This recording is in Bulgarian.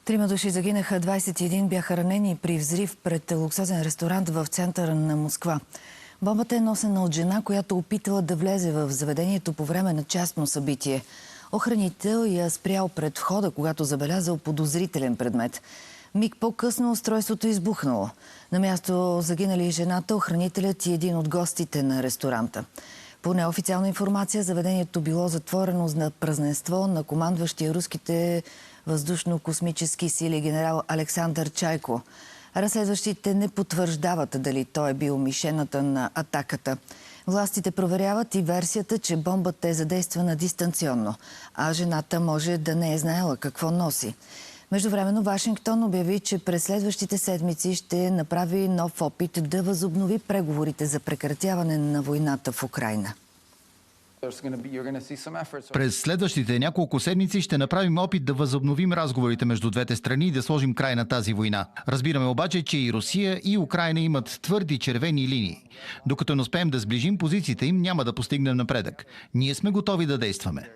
Трима души загинаха, 21 бяха ранени при взрив пред луксозен ресторант в центъра на Москва. Бомбата е носена от жена, която опитала да влезе в заведението по време на частно събитие. Охранител я спрял пред входа, когато забелязал подозрителен предмет. Миг по-късно устройството избухнало. На място загинали жената, охранителят и един от гостите на ресторанта. По неофициална информация, заведението било затворено за празненство на командващия руските въздушно-космически сили генерал Александър Чайко. Разследващите не потвърждават дали той е бил мишената на атаката. Властите проверяват и версията, че бомбата е задействана дистанционно, а жената може да не е знаела какво носи. Междувременно Вашингтон обяви, че през следващите седмици ще направи нов опит да възобнови преговорите за прекратяване на войната в Украйна. През следващите няколко седмици ще направим опит да възобновим разговорите между двете страни и да сложим край на тази война. Разбираме обаче, че и Русия, и Украйна имат твърди червени линии. Докато не успеем да сближим позициите им, няма да постигнем напредък. Ние сме готови да действаме.